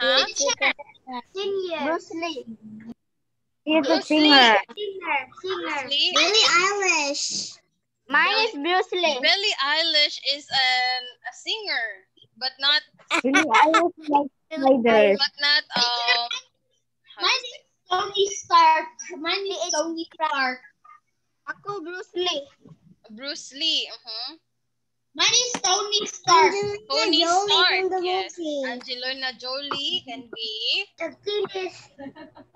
Huh? Singer. Bruce Lee. He's a Bruce singer. Bruce Lee. Billie Eilish. Mine is Bruce Lee. Billie Eilish is a singer, but not Billie Eilish like how Mine to say? is Tony Stark. Mine is Tony Stark. Ako Bruce Lee. Bruce Lee. Mine is Tony Stark. Tony Stark. Yes. Angelina Jolie can be.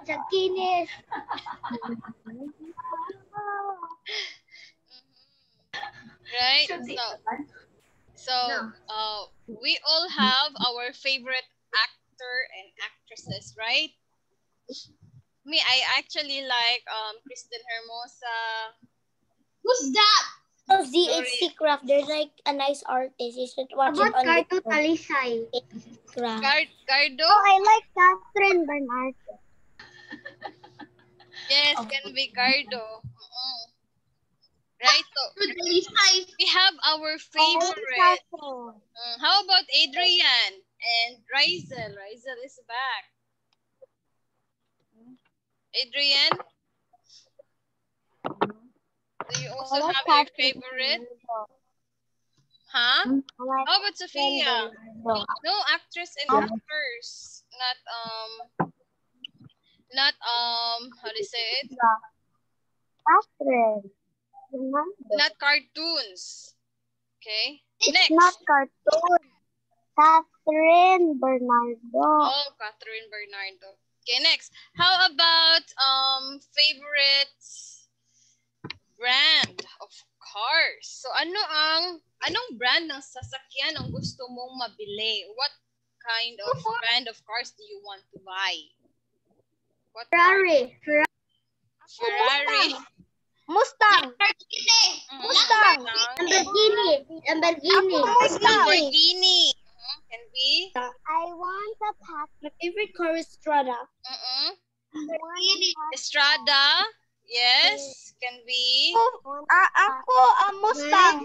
Chakinis. Right? So we all have our favorite actor and actresses, right? Me, I actually like Kristen Hermosa. Who's that? ZHC Craft. There's like a nice artist. You should watch it on Cartoon YouTube. Talisay. Gardo? Oh, I like Catherine Bernardo. Yes, can be Gardo. Right? So we have our favorite. How about Adrian and Rizel? Rizel is back. Adrian? Do you also have your favorite? Huh? How about Sophia? No, actress and actors. Not how do you say it? Catherine. Not cartoons. Okay. It's Next. not cartoon. Catherine Bernardo. Oh, Catherine Bernardo. Okay, next. How about favorite brand of cars? So anong brand ng sasakyan ang gusto mong mabili? What kind of brand of cars do you want to buy? What Ferrari. Ferrari. Mustang. Mustang. Lamborghini. Lamborghini. Can be. I want a pack. My favorite car is Strada. Estrada. Yes, can be. Ako, Mustang.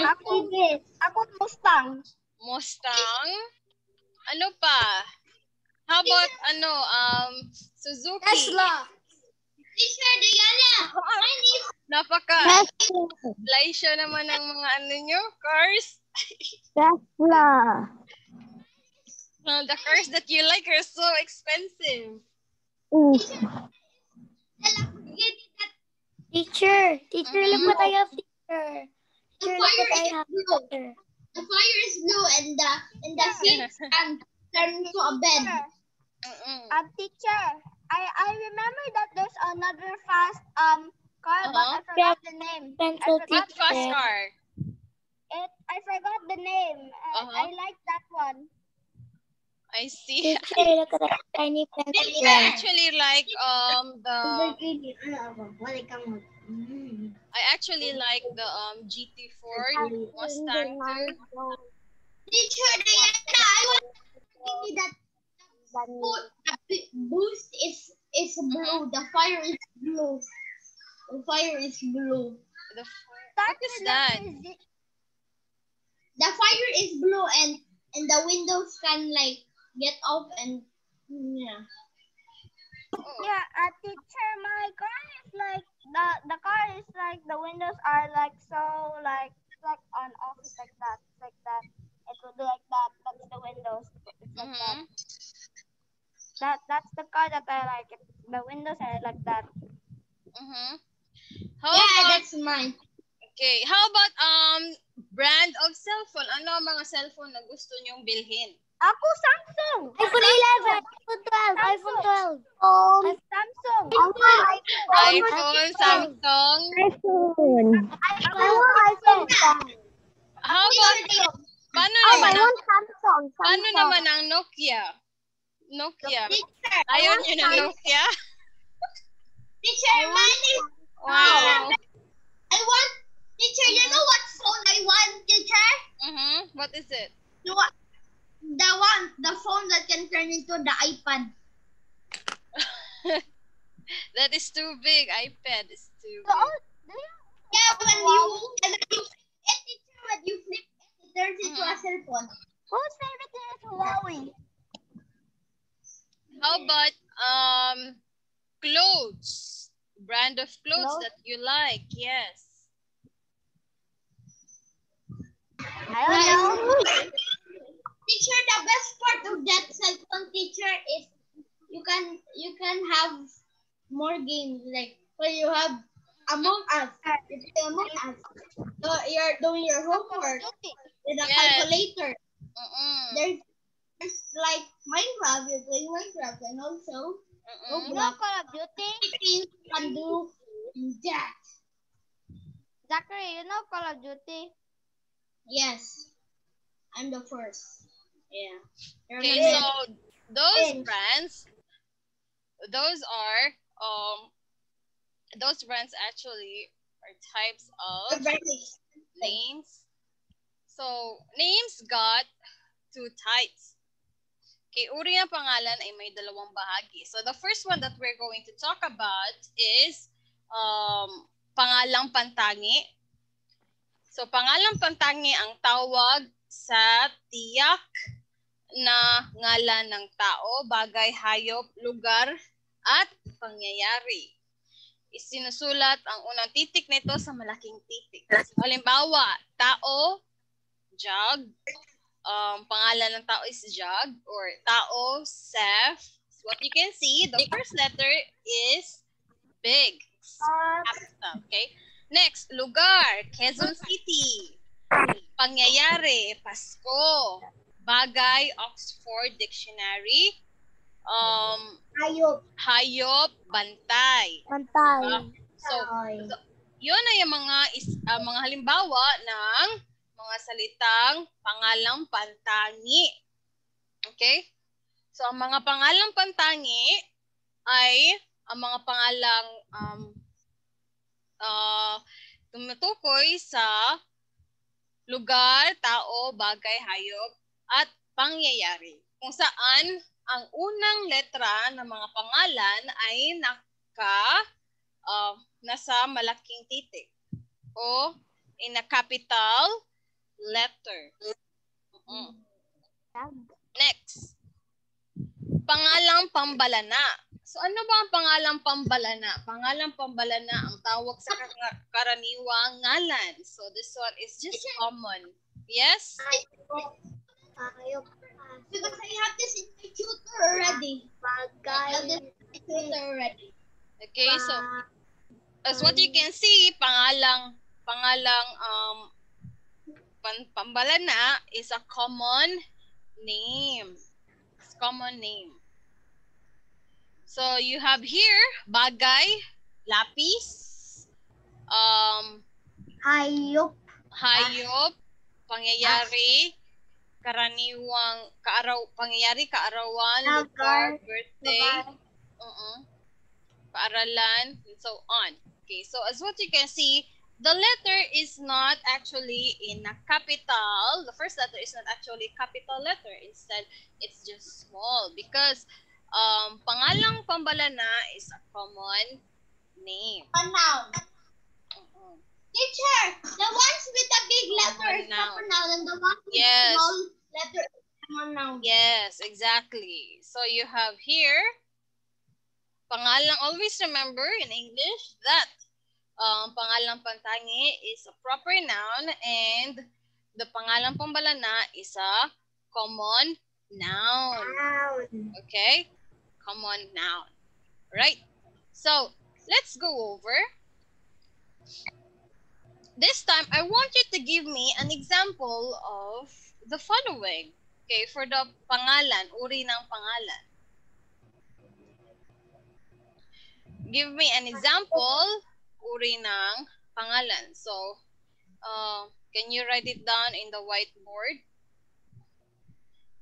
Ako, Mustang. Mustang. Ano pa? How about Suzuki? Tesla. Teacher, Diana. Napaka laisyo naman ng mga nyo, cars. Tesla. No, the cars that you like are so expensive. Teacher, look what I have, teacher. Teacher, look what I have, teacher. The fire is blue and the seats turn to a bed. Teacher, I remember that there's another fast car, but I forgot the name. What fast car? I forgot the name. I like that one. I see. Teacher, look at that tiny pencil. I actually like the GT Ford Mustang too. Teacher, Diana, I want to see that the boost is blue. The fire is blue. The fire is blue. What is that? The fire is blue and the windows can like get off and yeah. Yeah, teacher, my car is like the car is like the windows are like so like on off like that. It will do like that. That's the windows. It's like that. That's the car that I like. The windows are like that. How about, that's mine. Okay, how about brand of cellphone? Ano ang mga cellphone na gusto nyong bilhin? Ako, Samsung. iPhone 11, iPhone 12, iPhone 12. Samsung. iPhone, Samsung. iPhone. How about, paano naman ang Nokia? Ayaw nyo na Nokia? Teacher, mine is... Wow. I want... Teacher, you know what phone I want, teacher? What is it? The phone that can turn into the iPad. That is too big. iPad is too big. Yeah, when you flip it, it turns into a cell phone. Whose favorite is Huawei? How about clothes? Brand of clothes that you like? Yes. I don't know. Teacher, the best part of that cell phone, teacher, is you can have more games. Like when you have Among Us, you play Among Us. So you're doing your homework with a calculator. There's like Minecraft, you're playing Minecraft, and also You know Call of Duty? things you can do in that. Zachary, you know Call of Duty? Yes, I'm the first. Yeah. Okay, so those brands, those brands actually are types of names. So names got two types. Okay, uri ng pangalan ay may dalawang bahagi. So the first one that we're going to talk about is pangalang pantangi. So pangalang pantangi ang tawag sa tiyak na ngalan ng tao, bagay, hayop, lugar, at pangyayari. Isinusulat ang unang titik nito sa malaking titik. So, halimbawa, tao, jug. Pangalan ng tao is jug, or tao, Seth. So what you can see, the first letter is big. Okay. Next, lugar, Quezon City. Pangyayari, Pasko. Bagay, Oxford Dictionary. Hayop, bantay. So yun ay yung mga halimbawa ng mga salitang pangalang pantangi. Okay? So ang mga pangalang pantangi ay ang mga pangalang tumutukoy sa lugar, tao, bagay, hayop, at pangyayari. Kung saan ang unang letra ng mga pangalan ay nasa malaking titik o in a capital letter. Next. Pangalang pambalana. So ano ba ang pangalang pambalana? Pangalang pambalana ang tawag sa karaniwang ngalan. So this one is just common. Yes? Because I have this in my tutor already. Okay, so as what you can see, pangalang pambalana is a common name. It's common name. So you have here bagay, lapis, hayop, pangyayari, kaarawan, lugar, birthday, paaralan, and so on. Okay, so as what you can see, the letter is not actually in a capital. The first letter is not actually capital letter. Instead, it's just small because pangalang pambalana is a common name. A noun. Teacher, the ones with the big letter is proper noun, and the ones with the small letter is common noun. Yes, exactly. So you have here, pangalang, always remember in English that pangalang pantangi is a proper noun and the pangalang pambalana is a common noun. Okay? Common noun. Right? So, let's go over. This time, I want you to give me an example of the following. Okay, for the pangalan, uri ng pangalan. Give me an example, uri ng pangalan. So, can you write it down in the whiteboard?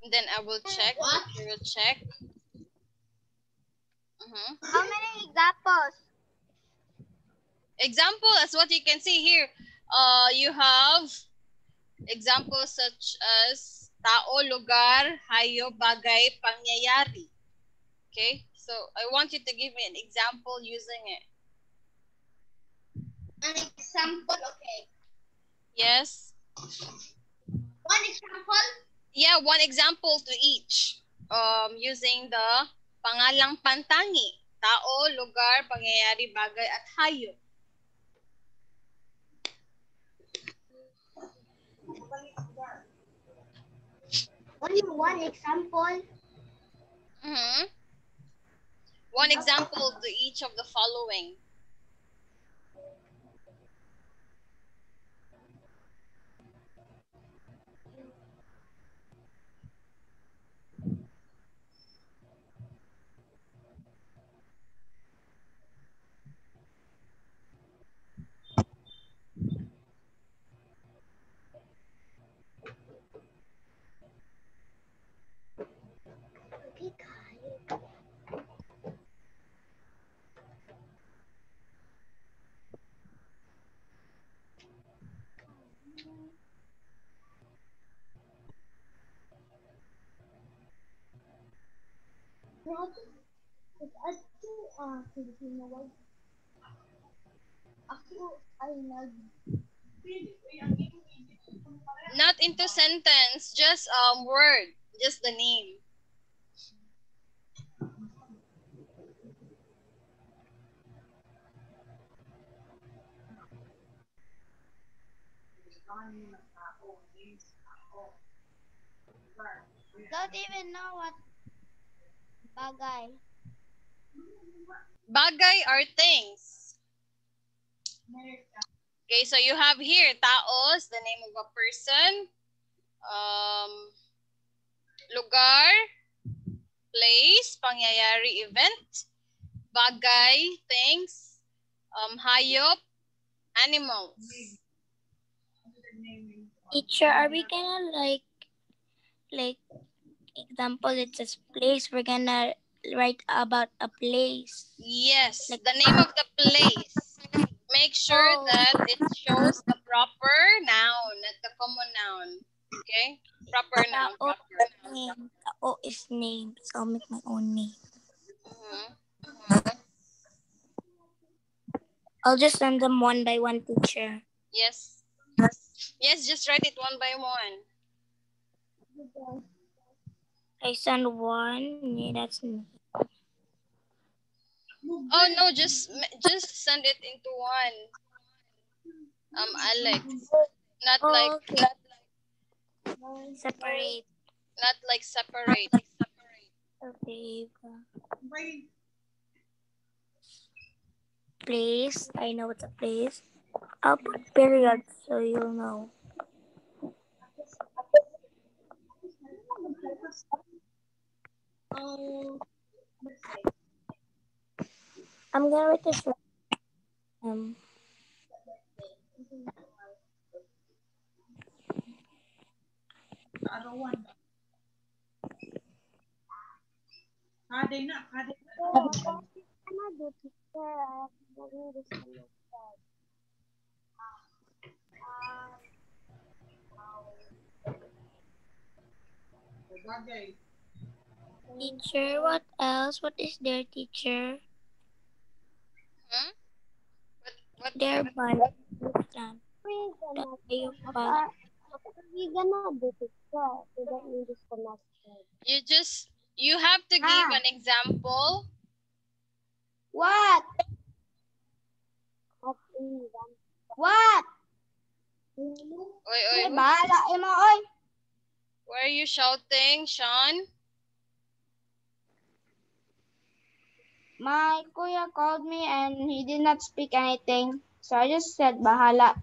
And then I will check. You will check. How many examples? Example, as what you can see here, you have examples such as tao, lugar, hayop, bagay, pangyayari. Okay, so I want you to give me an example using it. An example, okay. Yes. One example? Yeah, one example to each. Using the pangalang pantangi. Tao, lugar, pangyayari, bagay, at hayop. Only one example. One example to each of the following. Not into sentence, just word, just the name. Don't even know what bagay. Bagay are things. Okay, so you have here taos, the name of a person, lugar, place, pangyayari, event, bagay, things, hayop, animals. Teacher, are we gonna like example, it says place, we're gonna write about a place. Yes, like, the name of the place. Make sure that it shows the proper noun, not the common noun. Okay? Proper noun. Proper name. The O is name, so I'll make my own name. I'll just send them one by one, teacher. Yes. Yes, just write it one by one. I send one. Yeah, that's me. Oh no, just send it into one. Alex. Not like separate. Not like separate. Okay. Place. I know it's a place. I'll put period so you'll know. I'm gonna write this. Teacher, what else? What is there, teacher? What? There, but We're gonna do this, so we don't need this connection. You have to give an example. What? What? Oy. Bahala mo, oy. Why are you shouting, Sean? My kuya called me and he did not speak anything. So I just said bahala.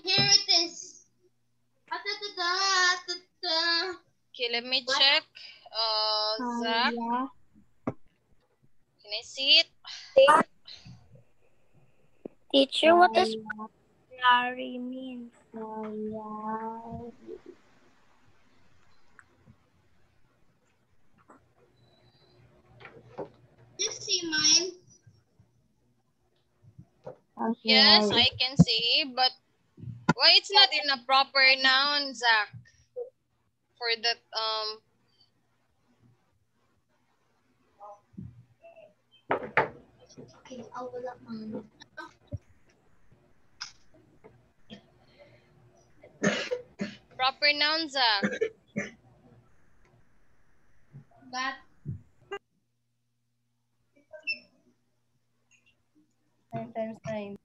Here it is. Okay, let me check. Zach. Yeah. Can I see it? Teacher, what does Larry mean? You see mine? Yes, I can see, but why it's not in a proper noun, Zach? For that Okay, wala man. proper noun, Zach? Got 9 times 9.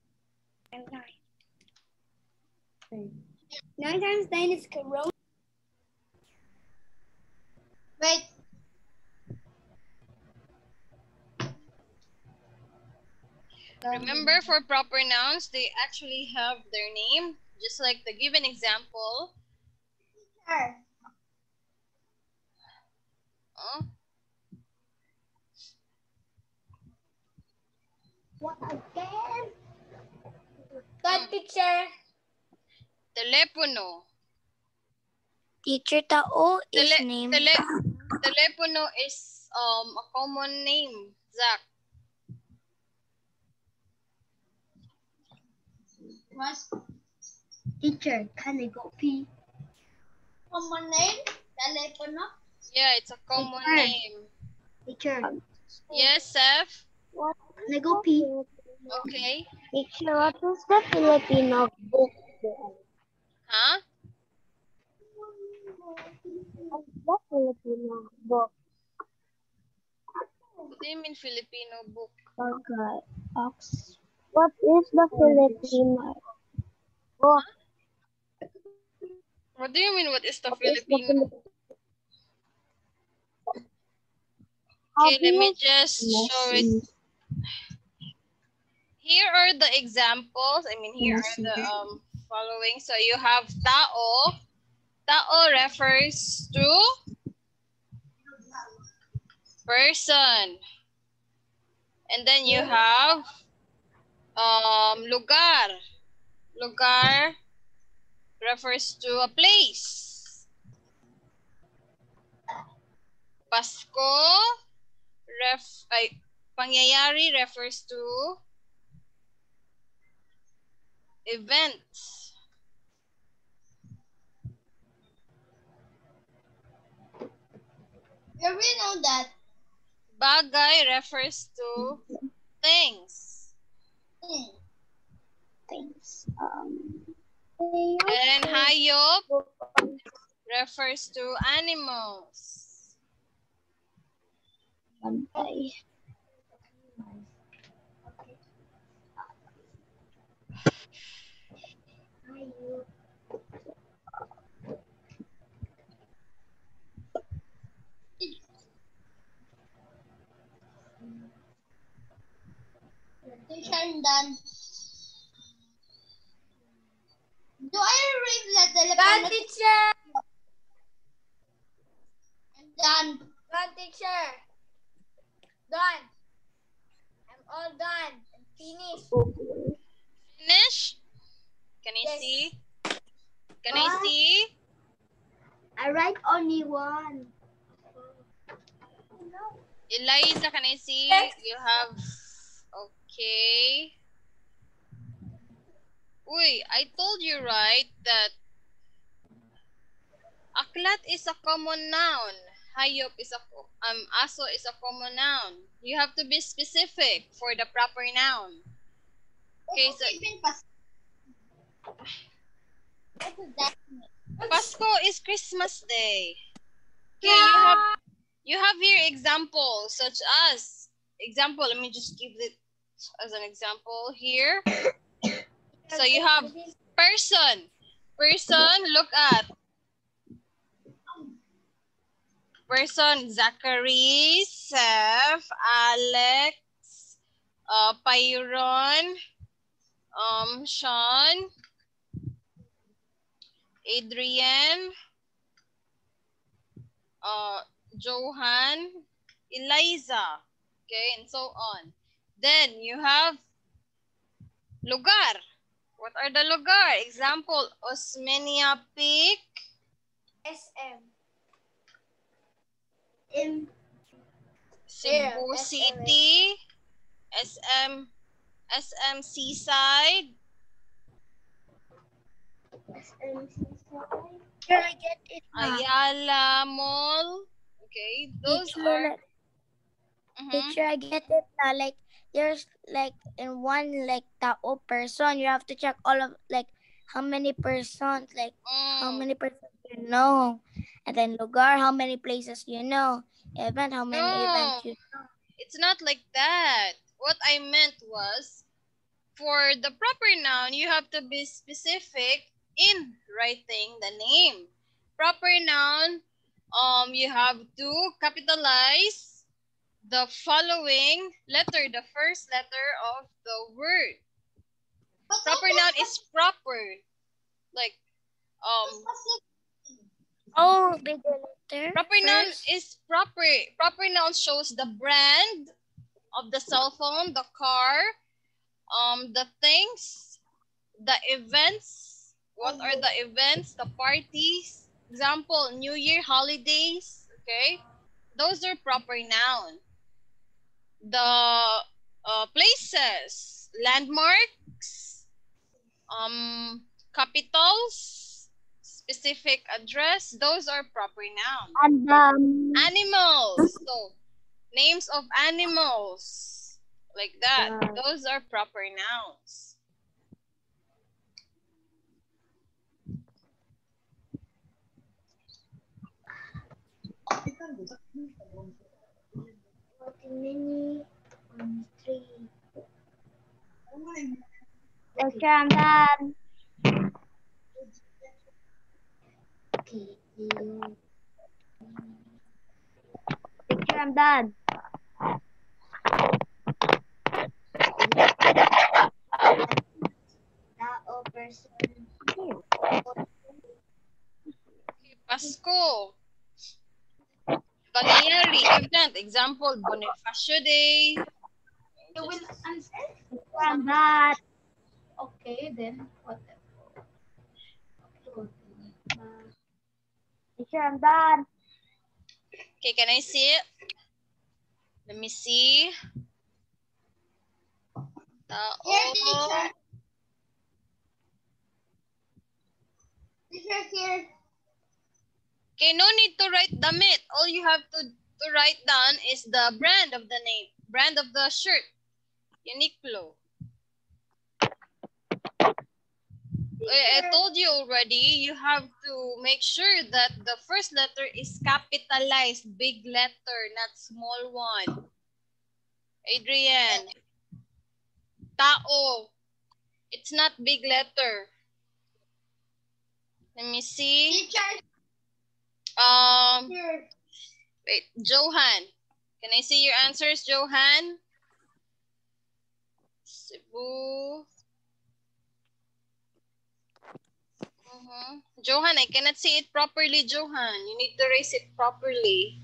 9 times 9 is corona. wait. Remember, for proper nouns, they actually have their name, just like the given example. Teacher. Oh, What again? Got teacher. telepono. Teacher Tao is name. Telepono is a common name, Zach. What? Teacher, can I go pee? Common name? Telepono? Yeah, it's a common Teacher. name. Teacher, Yes, Seth? can I go pee? Okay. Teacher, what is the Filipino book? Huh? What's the Filipino book? What do you mean Filipino book? Okay. What is the Filipino book? What do you mean, what is the What is the Filipino? Okay, let me just show it. Here are the examples. I mean, here are the following. So you have tao. Tao refers to person. And then you have lugar. Lugar refers to a place. Pasko, pangyayari refers to events. Yeah, we know that. Bagay refers to things. Things. And hayop refers to animals. Bantay. Teacher, I'm done. Do I read the telepono? teacher. I'm done. Done, teacher. Done. I'm all done. I'm finished. Finish? Can I Yes. see? Can I see? I write only one. Eliza, can I see? Yes. You have... Okay. Uy, I told you, right, that aklat is a common noun. Hayop is aso is a common noun. You have to be specific for the proper noun. Okay, so What does that mean? Pasko is Christmas Day. Okay, Yeah. you have here examples such as let me just give it as an example here. So you have person. Person, look at. Person, Zachary, Seth, Alex, Pyron, Sean, Adrian, Johan, Eliza, okay, and so on. Then you have lugar. What are the lugar? Example, Osmeña Peak, SM. Cebu City, SM Seaside, Here I get it now. Ayala Mall. Okay, those are... Teacher, I get it now. Like there's like in one like tao person, you have to check all of like how many persons, like how Mm. many persons you know. And then lugar, how many places you know. Event, how many No, events you know. it's not like that. What I meant was, for the proper noun, you have to be specific in writing the name. Proper noun, you have to capitalize the following letter, the first letter of the word. Proper noun is proper. Like, Oh, bigger letter. proper noun first. is proper. Proper noun shows the brand of the cell phone, the car, the things, the events. What are the events? The parties. Example, New Year holidays. Okay, those are proper noun. The places, landmarks, capitals, specific address. Those are proper noun. And Animals. So names of animals, like that. Those are proper nouns. Teacher, I'm done. Teacher, I'm done. Pasko. Cagliari event. Example, Bonifacio Day. You will answer? Teacher, I'm done. Okay, then what? Teacher, I'm done. Okay, can I see it? Let me see. Here, teacher. Teacher, here. Okay, no need to write damit. All you have to write down is the brand of the name, brand of the shirt. Uniqlo. I told you already, you have to make sure that the first letter is capitalized, big letter, not small one. Adrian. Tao. It's not big letter. Let me see. Teacher. Here. Wait, Johan. Can I see your answers, Johan? Cebu. Johan, I cannot see it properly, Johan. You need to raise it properly.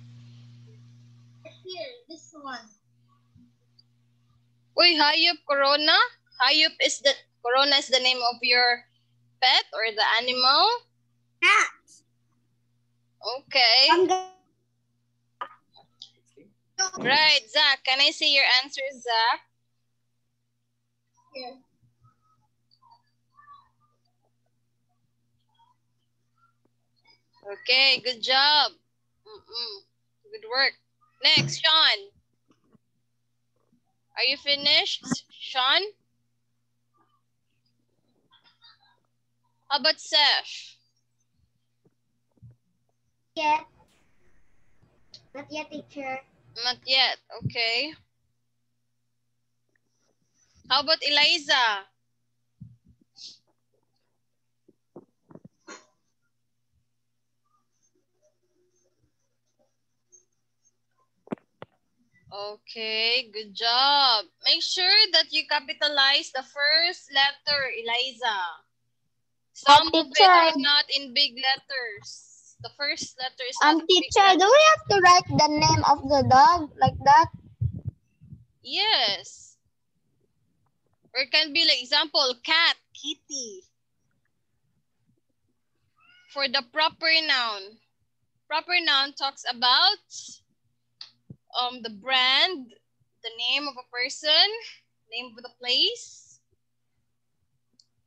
Here, this one. Uy, Hayop Corona? Hayop is the, Corona is the name of your pet or the animal? Cat. Okay. Right, Zach. Can I see your answer, Zach? Here. Okay, good job. Good work. Next, Sean. Are you finished, Sean? How about Seth? Yet. Not yet, teacher. Not yet. Okay. How about Eliza? Okay, good job. Make sure that you capitalize the first letter, Eliza. Some of it are not in big letters. The first letter is not in big Teacher, letters. do we have to write the name of the dog like that? Yes. Or it can be like example, cat, kitty. For the proper noun talks about the brand, the name of a person, name of the place.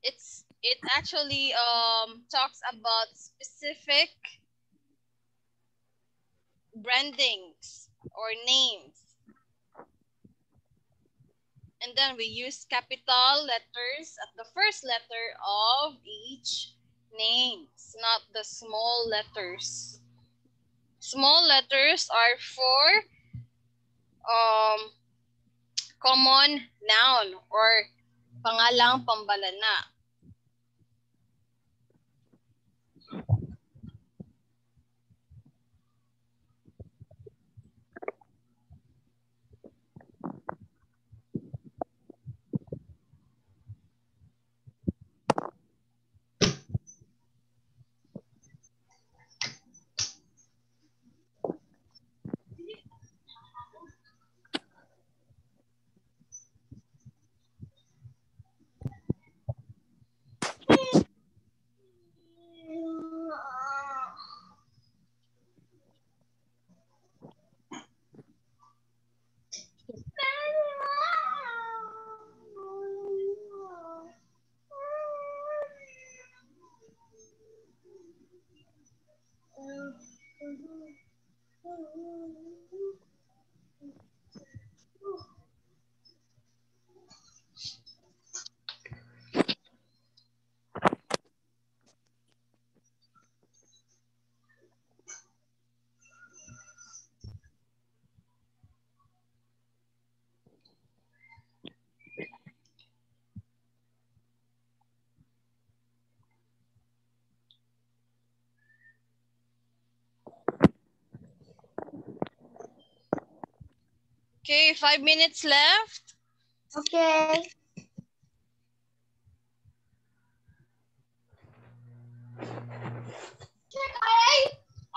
It actually talks about specific brandings or names. And then we use capital letters at the first letter of each names, not the small letters. Small letters are for common noun or pangalang pambalana. Okay, 5 minutes left. Okay. Check,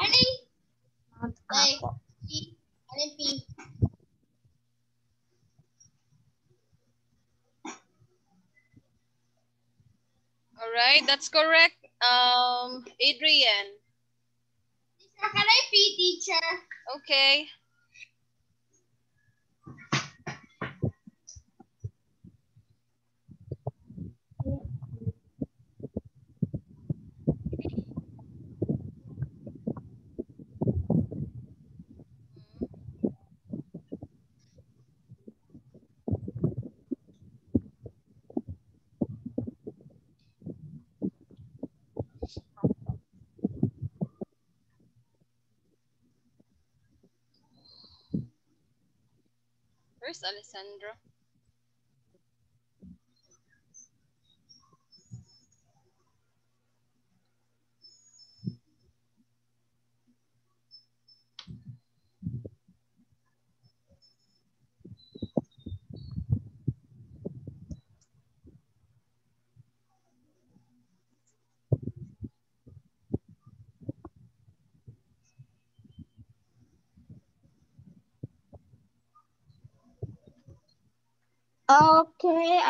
Arnie. Like, P. All right, that's correct. Adrian. Teacher, can I P, teacher? Okay. Where's Alessandro? Okay,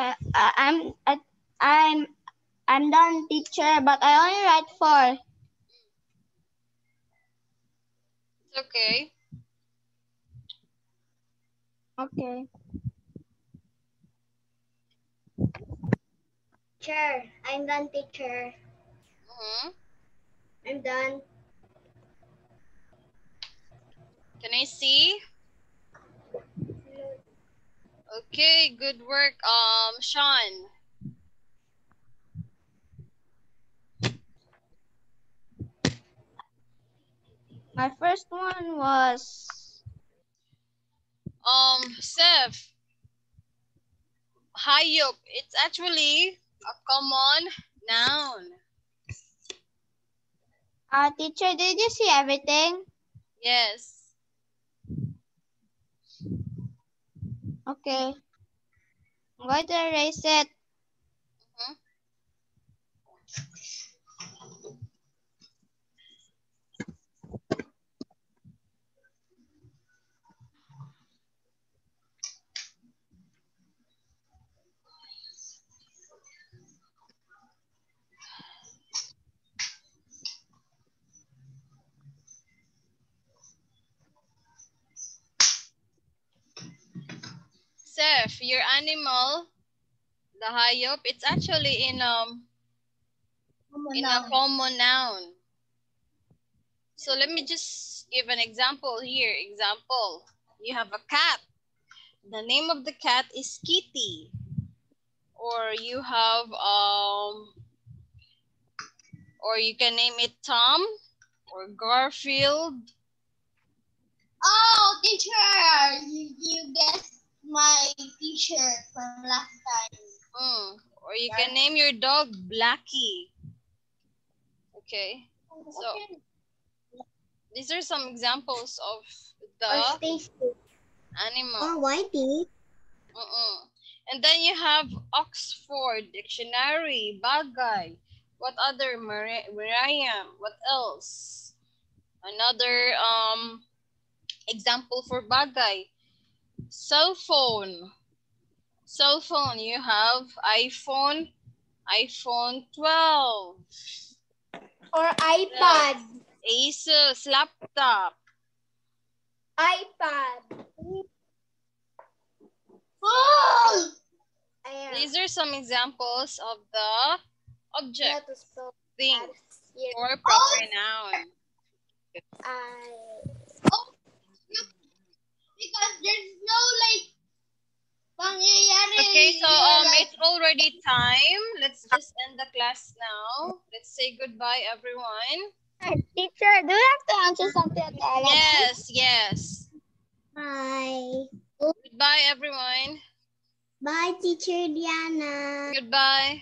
I'm done, teacher, but I only write 4. It's okay. Okay. Teacher, I'm done, teacher. I'm done. Can I see? Okay, good work. Sean. My first one was Seth. Hayop. It's actually a common noun. teacher, did you see everything? Yes. Okay. I'm going to erase it. Seth, your animal, the hayop, it's actually in a common noun. So let me just give an example here. Example, you have a cat. The name of the cat is Kitty. Or you have, or you can name it Tom or Garfield. Oh, teacher, you guessed my teacher from last time. Or you can name your dog Blackie. Okay. So these are some examples of the animal. Oh, Whitey. And then you have Oxford Dictionary, bagay. What other? Merriam. What else? Another example for bagay. Cell phone. Cell phone. You have iPhone 12. Or iPad. Asus laptop. iPad. Oh! These are some examples of the objects, things, or proper noun. Because there's no like pangyayari. Okay, so it's already time. Let's just end the class now. Let's say goodbye, everyone. Teacher, do you have to answer something at the end? Yes, yes. Bye. Goodbye, everyone. Bye, Teacher Diana. Goodbye.